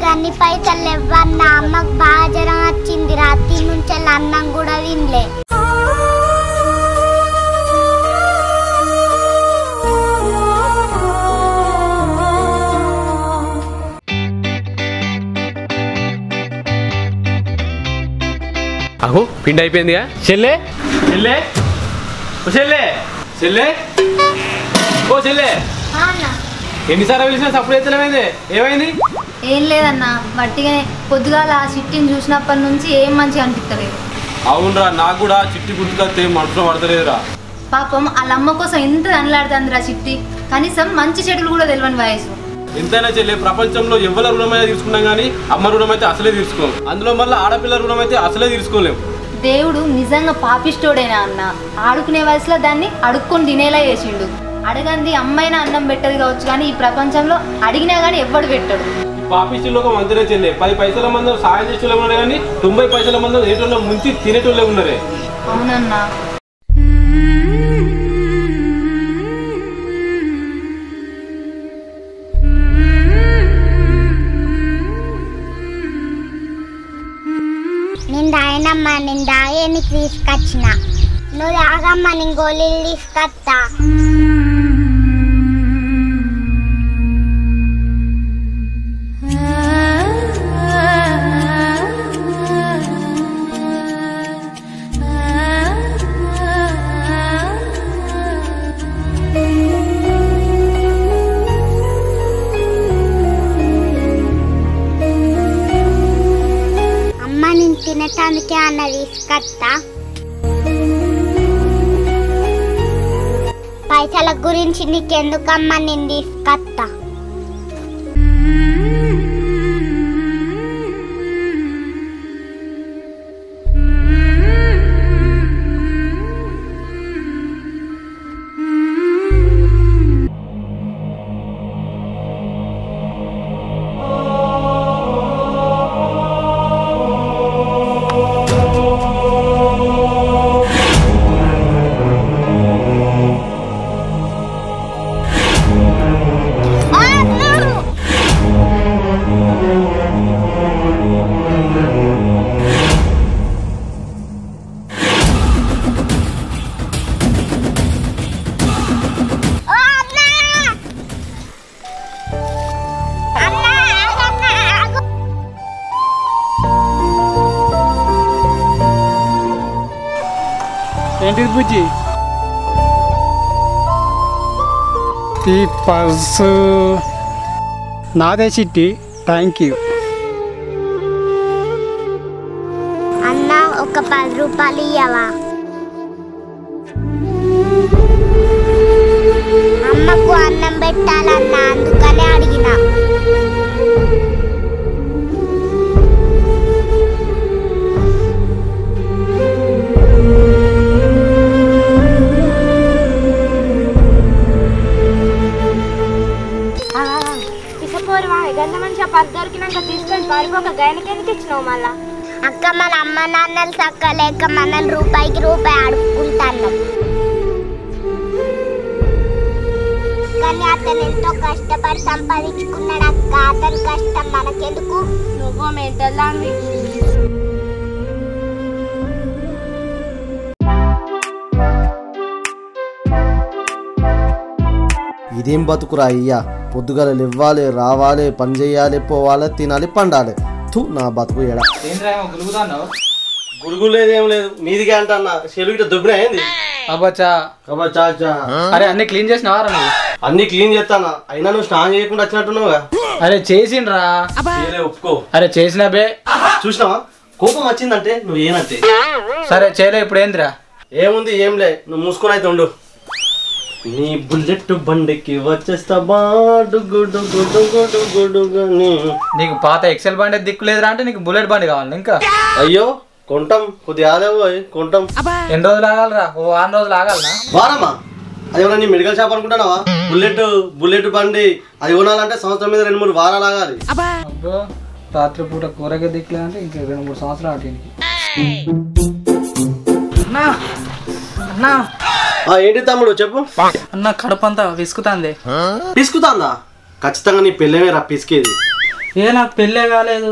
గన్ని పైసలు లేవన్న అమ్మకు బాగా జ్వరం వచ్చింది రాత్రి నుంచి అన్నం కూడా తినలే అహో పిండి అయిపోయిందిగా చెల్లె చెల్లె ఓ చెల్లె చెల్లె ఓ చెల్లె ఎన్నిసార్లు పిలిచినా సప్పుడు ఎత్తలేమైంది ఏమైంది ఏం లేదన్నా మట్టిగానే పొద్దుగాల ఆ చిట్టిని చూసినప్పటి నుంచి ఏం మంచిగా అనిపిస్తలేదు అవునరా నాకు కూడా చిట్టి గుర్తుకొస్తే మనసులో పడతలేదురా పాపం వాళ్ళ అమ్మ కోసం ఎంత అనలాడుతుందిరా చిట్టి కనీసం మంచి చెడులు కూడా తెలియని వయసు ఎంతైనా చెల్లె ప్రపంచంలో ఎవరి రుణమైనా తీసుకున్నాం కానీ అమ్మ రుణం అయితే అసలే తీసుకోం అందులో మళ్ళీ ఆడపిల్ల రుణం అయితే అసలే తీసుకోలేము దేవుడు నిజంగా పాపిష్టోడేనా అన్న ఆడుకునే వయసులో దాన్ని అడుక్కొని తినేలా చేసిండు అడగంది అమ్మైనా అన్నం పెట్టదు కావచ్చు కానీ ఈ ప్రపంచంలో అడిగినా కానీ ఎవ్వడు పెట్టడు పాపిస్టుల్లో ఒక మంత్రే చెల్లె 10 పైసల మంది సాయం చేసేటోళ్ళు ఉన్నారు కానీ 90 పైసల మంది ఏటోళ్ళు ముంచి తినేటోళ్ళే ఉన్నారే అవునన్నా నేను తాగినమ్మా నేను తాగే నీకు తీసుకొచ్చిన నువ్వు తాగమ్మా నేను గోళీలు తీసుకొస్తా నేను తినటానికి అన్న తీసుకొస్తా పైసల గురించి నీకెందుకమ్మా నేను తీసుకొస్తా ఏంటిది బుజ్జి ఈ పర్సు నాదే చిట్టి థ్యాంక్ యూ అన్న ఒక 10 రూపాయలు ఇయ్యవా అమ్మకు అన్నం పెట్టాలన్నా అందుకనే అడిగినా దొరికినాక తీసుకొని పారిపోక గైనకెందుకు ఇచ్చినావు మళ్ళా అక్క మన అమ్మ నాన్నలు చక్కలేక మనం రూపాయికి రూపాయి అడుక్కుంటాను కానీ అతను ఎంతో కష్టపడి సంపాదించుకున్నాడు అక్క అతని కష్టం మనకెందుకు నువ్వు మెంటల్లాంటి ఇదేం బతుకురా అయ్యా పొద్దుగాల ఇవ్వాలి రావాలి పని చేయాలి పోవాలి తినాలి పండాలి తూ నా బతుకు ఏడా గురుగు లేదేం లేదు మీదిగా అంటన్నా చెరువు దుబ్బినా ఏంది అబ్బచ్చా అరే అన్ని క్లీన్ చేసినావా నువ్వు అన్ని క్లీన్ చేస్తానా అయినా నువ్వు స్నానం చేయకుండా వచ్చినట్టున్నావుగా అరే చేసిండ్రా ఒప్పుకో అరే చేసినా బే చూసినావా కోపం వచ్చిందంటే నువ్వు ఏనంటే సరే చేయలే ఇప్పుడు ఏందిరా ఏముంది ఏం లే నువ్వు మూసుకొని అయితే ఉండు నీ బుల్లెట్ బండికి వచ్చేస్తా నీకు పాత ఎక్సెల్ బండి దిక్కు లేదురా అంటే నీకు బుల్లెట్ బండి కావాలి ఇంకా అయ్యో కొంటాం కొద్దిగా ఆలేవు కొంటాం. ఎన్ని రోజులు ఆగాలరా? ఓ 6 రోజులు ఆగాలనా? వారమ్మా అది ఏమన్నా నీ మెడికల్ షాప్ అనుకుంటానావా? బుల్లెట్ బండి అది కొనాలంటే సంవత్సరం మీద 2-3 వారాలు ఆగాలి. అబ్బో రాత్రిపూట కూరగా దిక్కులేదంటే ఇంకా 2-3 సంవత్సరాలు అటేనికి. అన్నా ఏంటి తమ్ముడు చెప్పు. అన్న కడుపు అంతా విసుకుతాంది. పిసుకుతాందా? ఖచ్చితంగా నీ పెళ్ళేమే రా పిసికేది. నాకు పెళ్ళే కాలేదు.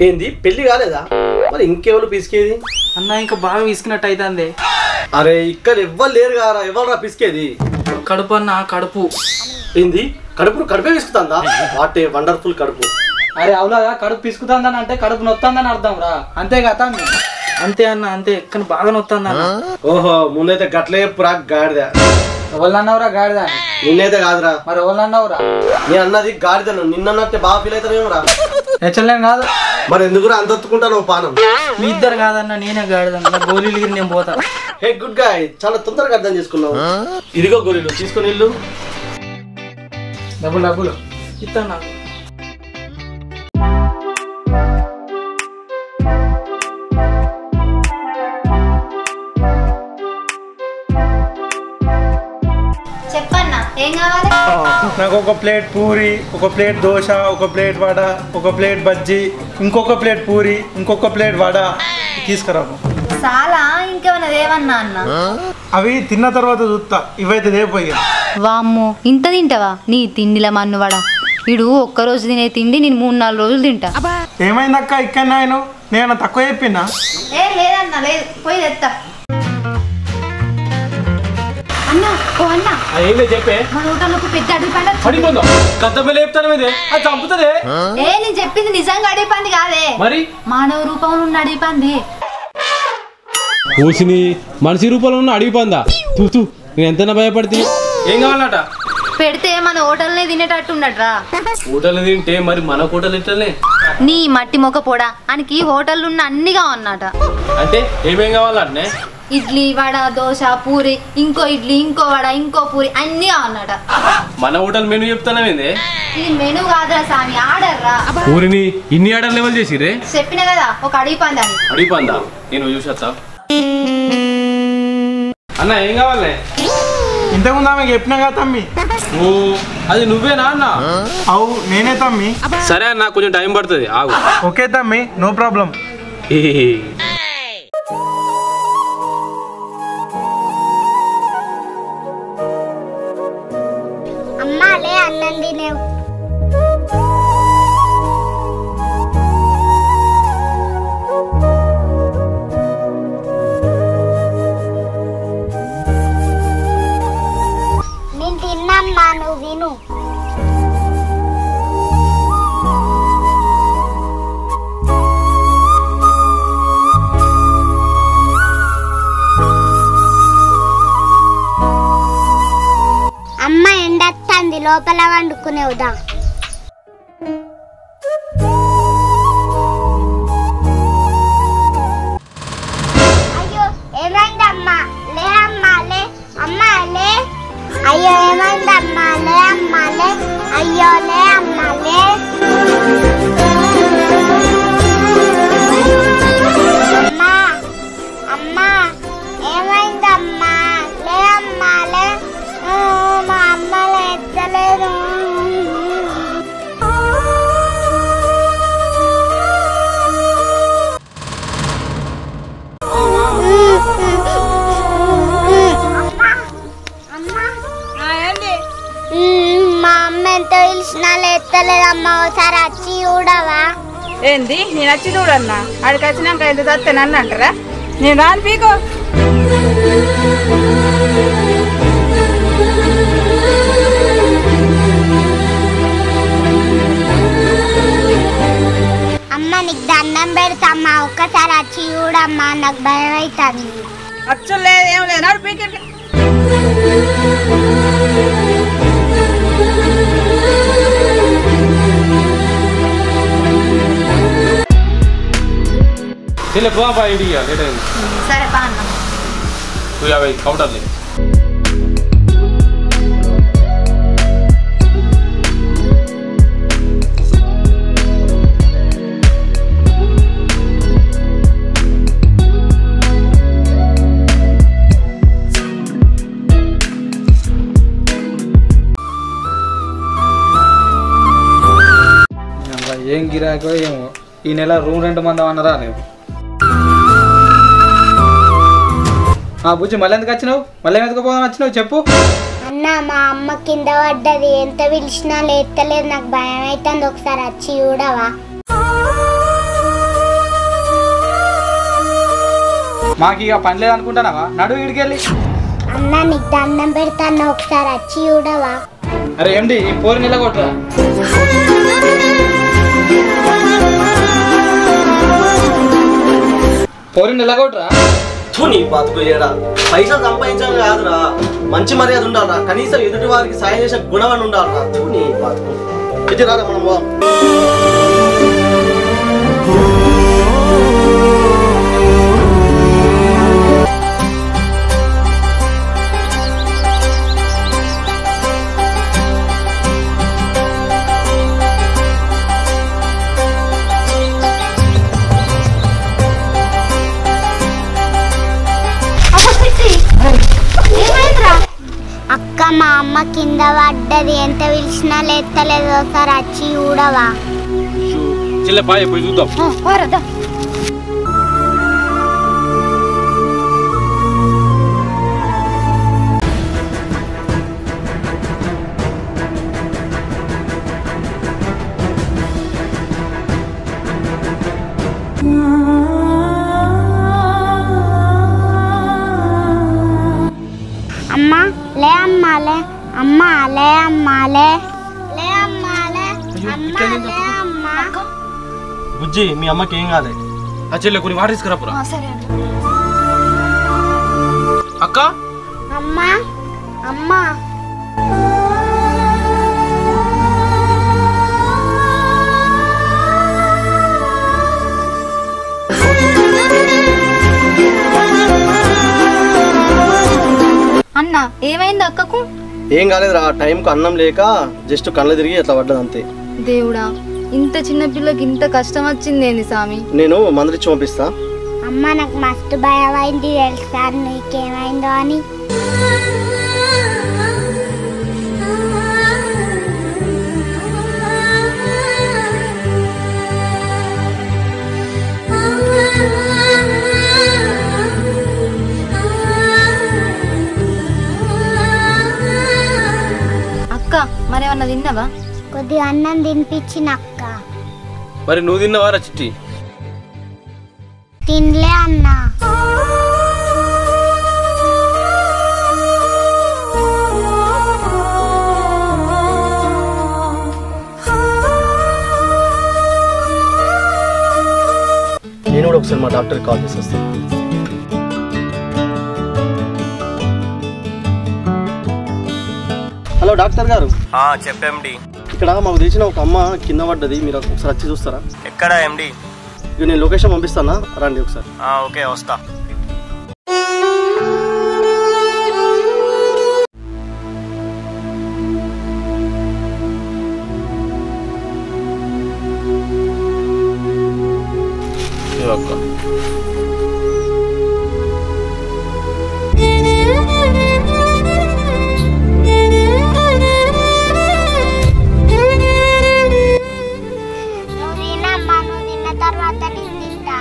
ఏంది పెళ్లి కాలేదా? మరి ఇంకెవరు పిసికేది? అన్న ఇంకా బాగా విసుకున్నట్టు అవుతుంది. అరే ఇక్కడ ఎవ్వరు లేరు కారా, ఎవరు పిసికేది? కడుపు అన్న కడుపు. ఏంది కడుపే పిసుకుతాందా? వాట్ ఏ వండర్ఫుల్ కడుపు. అరే అవులాగా కడుపు పిసుకుతాందని అంటే కడుపు నొత్తాందని అర్థం రా, అంతే కదా? అంతే అన్న అంతే, కానీ బాగా నొత్తాందన్న. ఓహో ముందైతే గట్లే పురా గాడిద. ఎవరినన్నావురా గాడిద? నిన్నైతే కాదురా. మరి ఎవరినన్నావురా? నేను అన్నది గాడిదను, నిన్నన్నట్టే బాగా ఫీల్ అవుతానేమరా? హెచ్చలేం కాదు. మరి ఎందుకురా అంత ఒత్తుకుంటాను పానం? మీ ఇద్దరు కాదన్న, నేనే గాడిదన్న. గోళీలు నేను పోతా. హే గుడ్ గాయ్, చాలా తొందరగా అర్థం చేసుకున్నావు. ఇదిగో గోళీలు తీసుకొని వెళ్ళు. డబ్బులు ఇస్తాను. చెప్పన్నా ఏం కావాలి? నాకు ఒక ప్లేట్ పూరి, ఒక ప్లేట్ దోశ, ఒక ప్లేట్ వడ, ఒక ప్లేట్ బజ్జీ, ఇంకొక ప్లేట్ పూరి, ఇంకొక ప్లేట్ వడ తీసుకురాము. చాలా ఇంకేమన్నా దేవన్నా అన్న? అవి తిన్న తర్వాత చూస్తా, ఇవైతే దేపోయా. వామ్మో ఇంత తింటావా? నీ తిండిల మన్నువాడా. వీడు ఒక్కరోజు తినే తిండి నేను 3-4 రోజులు తింటా. ఏమైందక్క ఇక్కడ నేను తక్కువ చెప్పినా? లేదన్నా లేదు, పోయి తెస్తా. అన్నా ఓ అన్నా, ఏంటి చెప్పే? మన హోటల్లోకి పెద్ద అడవి పండు పడిపోందా? కథ పిల్ల చెప్తాను ఇది, అది చంపుతుంది. నేను చెప్పింది నిజంగా అడవి పంది కాదే, మరి మానవ రూపంలో ఉన్న అడవి పంది. పూసిని మనిషి రూపంలో ఉన్న అడిగి పందా? తూ నేను ఎంతైనా భయపడితే. ఏం కావాలట? పెడితే మన హోటల్నే తినేటట్టు ఉండట్రా. హోటల్ తింటే మరి మన హోటల్ ఇట్లనే. నీ మట్టి మొక్క పోడా అనికి హోటల్ ఉన్న అన్నిగా ఉన్నట. అంటే ఏమేం కావాలంటే ఇడ్లీ వడ దోశ పూరి, ఇంకో ఇడ్లీ ఇంకో వడ ఇంకో పూరి అన్ని కావన్నట. మన హోటల్ మెనూ చెప్తానేది. ఇది మెనూ కాదురా స్వామి, ఆర్డర్ రా. పూరిని ఇన్ని ఆర్డర్ లెవెల్ చేసిరే? చెప్పిన కదా ఒక అడిగి పందని. అడిగి పందా? నేను చూసేస్తా. అన్న ఏం కావాలి? ఇంతకుముందు ఆమె చెప్పినా కదా తమ్మి. ఓ అది నువ్వేనా అన్న? అవు నేనే తమ్మి. సరే అన్న కొంచెం టైం పడుతుంది ఆగు. ఓకే తమ్మి నో ప్రాబ్లం. అమ్మాలే అన్నం తినేవు. నేను తిన్నమ్మా, నువ్వు విను. అమ్మ ఎండొస్తుంది, లోపల వండుకునేవుదా? అయ్యో ఏమైందమ్మా? లే అమ్మా లే, అమ్మా లే. అయ్యో ఏమైందమ్మా? లే అమ్మా లే. అయ్యో లే అమ్మా లే. అమ్మా అమ్మా ఏమైందమ్మా? లే అమ్మా లే. మా అమ్మ లేచలేదు. మా అమ్మ ఎంత పిలిచినా లేస్తలేదమ్మా, ఒకసారి వచ్చి చూడవా? ఏంది నేను వచ్చి చూడన్నా? ఆడికి వచ్చినాక ఎంత తత్తే నన్ను అంటారా? నేను రాను పీకో. అమ్మ నీకు దండం పెడతామ్మా, ఒక్కసారి వచ్చి చూడమ్మా, నాకు భయం అవుతుంది. అచ్చు లేదు ఏం లేదు, నాడు పీకెట్. పో ఇంటికి లేట్ అయింది. సరే పా అన్న. 250 కౌంటర్లే. ఏం గిరాకో ఏమో ఈ నెల రూమ్ రెంట్ మందం అన్నరా లేదు. బుజ్జి మళ్ళీ ఎందుకు వచ్చినావు? మళ్ళీ ఎందుకు పోదాం వచ్చినావు చెప్పు. అన్న మా అమ్మ కింద పడ్డది, ఎంత పిలిచినా లేస్తలేదు, నాకు భయం అవుతుంది, ఒకసారి వచ్చి చూడవా? మాకు ఇక పని లేదనుకుంటానావా? నడువు ఇడికెళ్ళి. అన్న నీకు దండం పెడతాను, ఒకసారి వచ్చి చూడవా? అరే ఏంటి ఈ పోరు నిలగొట్టరా? పోరు నిలగొట్టరా? నీ బతుకు ఏడా పైసలు సంపాదించడం కాదురా, మంచి మర్యాద ఉండాలరా, కనీసం ఎదుటి వారికి సాయం చేసే గుణం అని ఉండాలరా. నీ బతుకు ఇది రారా మనం అక్క మా అమ్మ కింద పడ్డది, ఎంత పిలిచినా లేస్తలేదు, ఒకసారి వచ్చి చూడవా? చిల్ల పాయ పోయి చూద్దాం. అమ్మా లే అమ్మా లే, అమ్మా లే అమ్మా లే, లే అమ్మా లే, అమ్మా లే అమ్మా. బుజ్జి మీ అమ్మకి ఏం కాలే. ఆ చెల్లె కొన్ని వాటర్ తీసుకురాపురా. అక్క అమ్మా అమ్మా అన్న ఏమైంది అక్కకు? ఏం కాలేదురా, టైంకు అన్నం లేక జస్ట్ కళ్ళు తిరిగి ఎట్లా పడ్డది అంతే. దేవుడా, ఇంత చిన్న పిల్లకి ఇంత కష్టం వచ్చిందేంది స్వామి? నేను మందులిచ్చి పంపిస్తా. అమ్మ నాకు మస్తు భయం అయింది తెలుసా, నీకేమైందో అని. అక్క మరేమన్నా తిన్నావా? కొద్దిగా అన్నం తినిపించిన అక్క. మరి నువ్వు తిన్నవారా చిట్టి? తినలే అన్నా. నేను కూడా ఒకసారి మా డాక్టర్కి కాల్ చేసి వస్తాను. హలో డాక్టర్ గారు. చెప్పండి. ఇక్కడ మాకు తెలిసిన ఒక అమ్మ కింద పడ్డది, మీరు ఒకసారి వచ్చి చూస్తారా? ఎక్కడ ఎండి? ఇక నేను లొకేషన్ పంపిస్తానా, రండి ఒకసారి. ఓకే వస్తా. నువ్వు తినమ్మా, నువ్వు తిన్న తర్వాత నేను తింటా.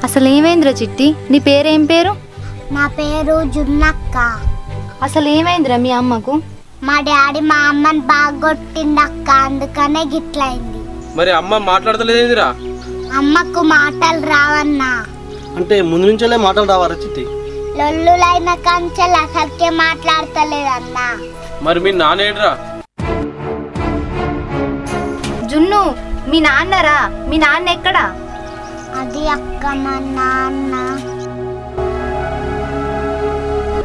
అసలు ఏమైందిరా చిట్టి? నీ పేరేం పేరు? నా పేరు జున్నక్క. అసలు ఏమైందిరా మీ అమ్మకు? మా డాడీ మా అమ్మని బాగా కొట్టిందక్క, అందుకనే గిట్లయింది. మరి అమ్మ మాట్లాడతలేదేందిరా? అమ్మకు మాటలు రావన్నా. అంటే ముందు నుంచే మాటలు రావారా చిట్టి? లొల్లులైన కంచెలు అసలుకే మాట్లాడతలేదన్నా. మరి మీ నానేడ్రా? జున్ను మీ నాన్నరా? మీ నాన్న ఎక్కడా? అది అక్క మా నాన్న.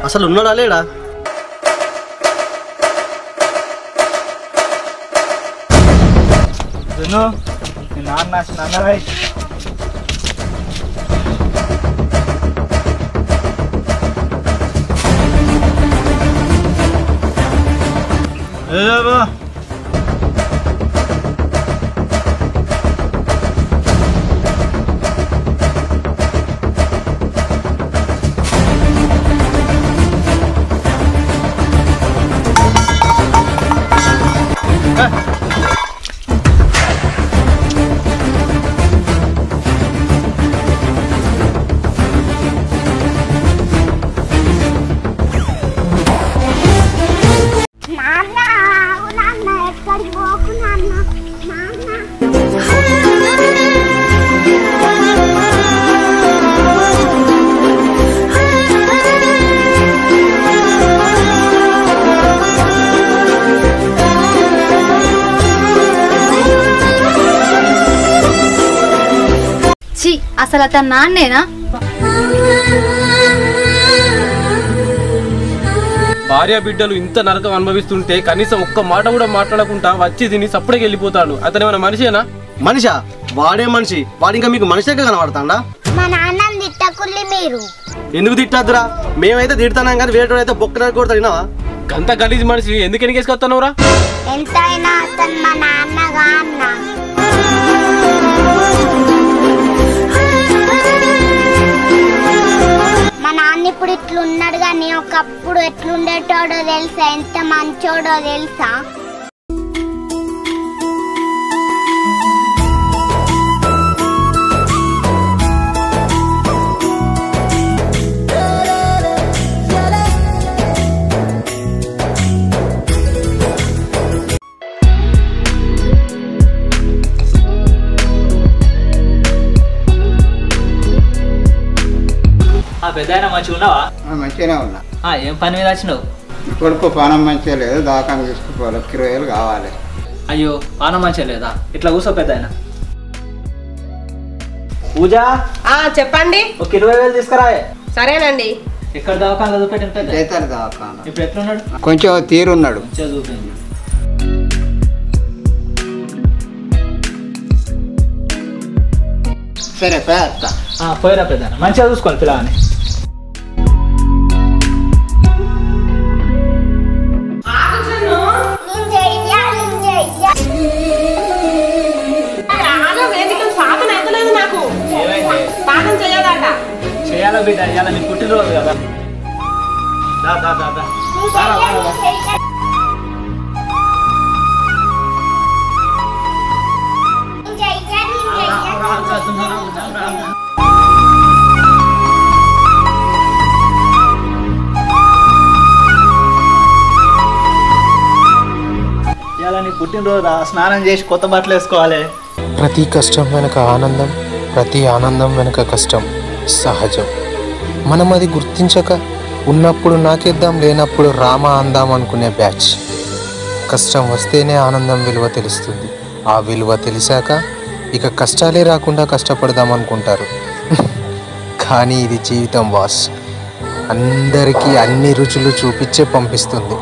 అసలు ఉన్నాడా లేడా? నాన్న చి అసలు అతను నాన్నేనా? భార్య బిడ్డలు ఇంత నరకం అనుభవిస్తుంటే కనీసం ఒక్క మాట కూడా మాట్లాడకుండా వచ్చి తిని సప్పుడే వెళ్ళిపోతాడు. అతను ఏమైనా మనిషేనా? మనిషా? వాడే మనిషి. వాడు ఇంకా మీకు మనిషిగా కనబడతాడా? మా నాన్నని తిట్టకుల్లి మీరు. ఎందుకు తిట్టద్దురా? మేమైతే తిడతాం కానీ వేరే అయితే బొక్క కొడతాడు. గంత గలీజ్ మనిషి ఎందుకు ఎన్నికేసుకొస్తావురా? ఎంతైనా అతను మా నాన్నగా అన్న. మా నాన్న ఇప్పుడు ఇట్లున్నాడు కానీ ఒకప్పుడు ఎట్లుండేటోడో తెలుసా? ఎంత మంచోడో తెలుసా? పెద్ద మంచిగా ఉన్నావా? మంచిగానే ఉన్నా. ఏం పని మీద వచ్చినావు? కొడుకు పానం మంచిగా లేదు, దాకాను తీసుకుపోవాలి. 20,000 కావాలి. అయ్యో పానం మంచిగా లేదా? ఇట్లా కూర్చో పెద్ద. పూజ చెప్పండి. ఒక 20,000 తీసుకురా. సరేనండి. ఎక్కడ దవాఖాన చూపెట్టిన పెద్ద? చేతారు దాకాను. ఇప్పుడు ఎట్లున్నాడు? కొంచెం తీరున్నాడు. మంచిగా చూపింది. సరే పేస్తా. పోయిరా పెద్ద, మంచిగా చూసుకోండి పిల్లగాని. చేయాలా బిడ్డ? ఇవాళ నీ పుట్టినరోజు కదా. ఇవాళ నీ పుట్టినరోజు, స్నానం చేసి కొత్త బట్టలు వేసుకోవాలి. ప్రతి కష్టం వెనుక ఆనందం, ప్రతి ఆనందం వెనుక కష్టం సహజం. మనం అది గుర్తించక ఉన్నప్పుడు నాకేద్దాం, లేనప్పుడు రామా అందాం అనుకునే బ్యాచ్. కష్టం వస్తేనే ఆనందం విలువ తెలుస్తుంది. ఆ విలువ తెలిసాక ఇక కష్టాలే రాకుండా కష్టపడదాం అనుకుంటారు. కానీ ఇది జీవితం బాస్, అందరికీ అన్ని రుచులు చూపించే పంపిస్తుంది.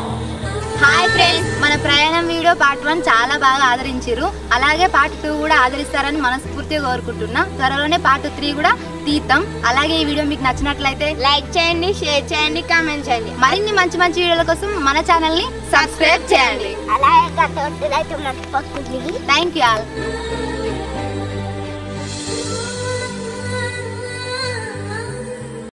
హాయ్ ఫ్రెండ్స్, మన ప్రయాణం వీడియో పార్ట్ 1 చాలా బాగా ఆదరించారు. అలాగే పార్ట్ 2 కూడా ఆదరిస్తారని మనస్ఫూర్తిగా కోరుకుంటున్నా. త్వరలోనే పార్ట్ 3 కూడా తీద్దాం. అలాగే ఈ వీడియో మీకు నచ్చినట్లయితే లైక్ చేయండి, షేర్ చేయండి, కామెంట్ చేయండి. మరిన్ని మంచి మంచి వీడియోల కోసం మన ఛానల్ ని సబ్స్క్రైబ్ చేయండి. అలాగే గట్టిగా మర్చిపోతుంది. Thank you all.